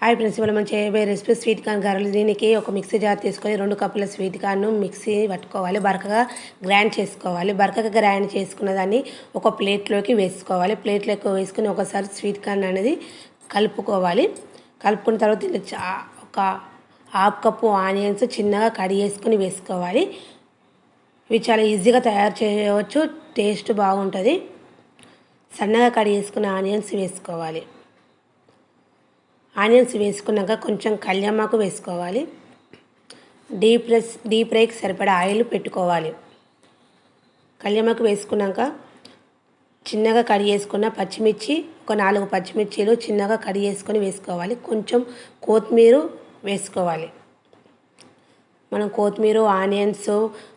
Hi friends, ఇవాళ మనం చేయబోయే రెసిపీ స్వీట్ కార్న్ గారెలు. దీనికి ఒక మిక్సీ జార్ తీసుకొని 2 కప్పుల స్వీట్ కార్న్ను మిక్సీ పట్టుకోవాలి. బరకగా గ్రైండ్ చేసుకోవాలి. బరకగా గ్రైండ్ చేసుకున్న దాన్ని ఒక ప్లేట్లోకి వేసుకోవాలి. ప్లేట్లోకి వేసుకుని ఒకసారి స్వీట్ కార్న్ అనేది కలుపుకోవాలి. కలుపుకున్న తర్వాత ఒక హాఫ్ కప్పు ఆనియన్స్ చిన్నగా కట్ చేసుకుని వేసుకోవాలి. ఇవి చాలా ఈజీగా తయారు చేయవచ్చు, టేస్ట్ బాగుంటుంది. సన్నగా కట్ చేసుకున్న ఆనియన్స్ వేసుకోవాలి. ఆనియన్స్ వేసుకున్నాక కొంచెం కళ్యామాకు వేసుకోవాలి. డీప్ ఫ్రైకి సరిపడా ఆయిల్ పెట్టుకోవాలి. కళ్యామాకు వేసుకున్నాక చిన్నగా కట్ చేసుకున్న పచ్చిమిర్చి, ఒక 4 పచ్చిమిర్చీలు చిన్నగా కట్ చేసుకొని వేసుకోవాలి. కొంచెం కొత్తిమీర వేసుకోవాలి. మనం కొత్తిమీర, ఆనియన్స్,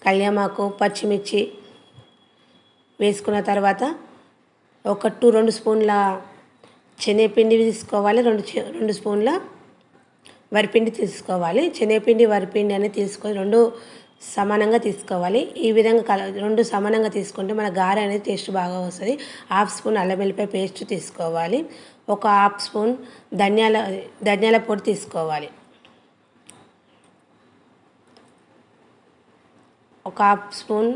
కళ్యామాకు, పచ్చిమిర్చి వేసుకున్న తర్వాత ఒక 2 స్పూన్ల శనగపిండి తీసుకోవాలి. 2 స్పూన్ల వరిపిండి తీసుకోవాలి. శనగపిండి, వరిపిండి అనేది తీసుకొని 2 సమానంగా తీసుకోవాలి. ఈ విధంగా 2 సమానంగా తీసుకుంటే మన గారె అనేది టేస్ట్ బాగా వస్తుంది. హాఫ్ స్పూన్ అల్లం వెల్లిపాయ పేస్ట్ తీసుకోవాలి. ఒక హాఫ్ స్పూన్ ధనియాల పొడి తీసుకోవాలి. ఒక హాఫ్ స్పూన్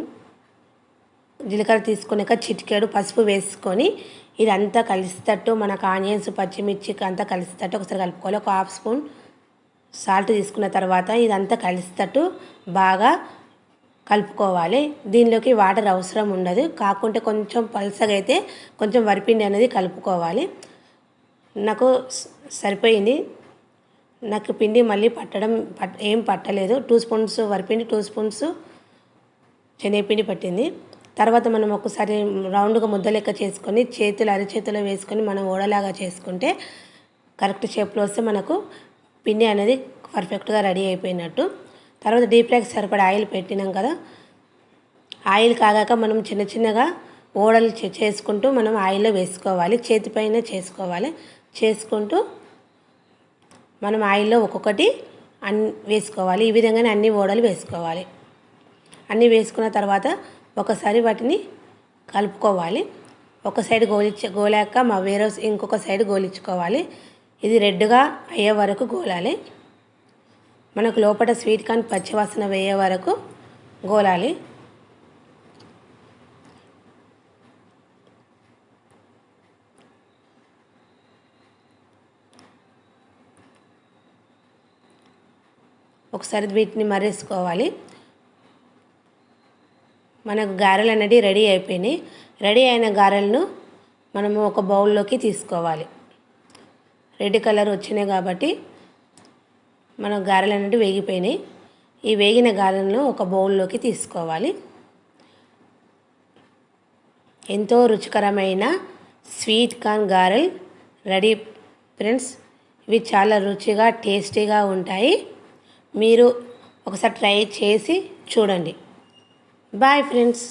జీలకర్ర తీసుకున్నాక చిటికెడు పసుపు వేసుకొని ఇదంతా కలిసేటట్టు, మనకు ఆనియన్స్, పచ్చిమిర్చికి అంతా కలిసేటట్టు ఒకసారి కలుపుకోవాలి. ఒక హాఫ్ స్పూన్ సాల్ట్ తీసుకున్న తర్వాత ఇదంతా కలిసేటట్టు బాగా కలుపుకోవాలి. దీనిలోకి వాటర్ అవసరం ఉండదు. కాకుంటే కొంచెం పలసగా అయితే కొంచెం వరిపిండి అనేది కలుపుకోవాలి. నాకు సరిపోయింది. నాకు పిండి మళ్ళీ ఏం పట్టలేదు. 2 స్పూన్స్ వరిపిండి, 2 స్పూన్స్ శనగపిండి పట్టింది. తర్వాత మనం ఒకసారి రౌండ్గా ముద్ద లెక్క చేసుకొని అరచేతిలో వేసుకొని మనం ఓడలాగా చేసుకుంటే కరెక్ట్ షేప్లో వస్తే మనకు పిండి అనేది పర్ఫెక్ట్గా రెడీ అయిపోయినట్టు. తర్వాత డీప్ ఫ్రైకి సరిపడా ఆయిల్ పెట్టినాం కదా, ఆయిల్ కాగాక మనం చిన్నగా ఓడలు చేసుకుంటూ మనం ఆయిల్లో వేసుకోవాలి. చేతిపైన చేసుకుంటూ మనం ఆయిల్లో ఒక్కొక్కటి వేసుకోవాలి. ఈ విధంగానే అన్ని ఓడలు వేసుకోవాలి. అన్నీ వేసుకున్న తర్వాత ఒకసారి వాటిని కలుపుకోవాలి. ఒక సైడ్ గోలాక ఇంకొక సైడ్ గోలించుకోవాలి. ఇది రెడ్గా అయ్యే వరకు గోలాలి. మనకు లోపల స్వీట్ కార్న్ పచ్చివాసన వేయే వరకు గోలాలి. ఒకసారి వీటిని మరేసుకోవాలి. మనకు గారెలు అనేది రెడీ అయిపోయినాయి. రెడీ అయిన గారెలను మనము ఒక బౌల్లోకి తీసుకోవాలి. రెడ్ కలర్ వచ్చినాయి కాబట్టి మన గారెలు అనేవి వేగిపోయినాయి. ఈ వేగిన గారెలను ఒక బౌల్లోకి తీసుకోవాలి. ఎంతో రుచికరమైన స్వీట్ కార్న్ గారెలు రెడీ ఫ్రెండ్స్. ఇవి చాలా రుచిగా టేస్టీగా ఉంటాయి. మీరు ఒకసారి ట్రై చేసి చూడండి. Bye friends.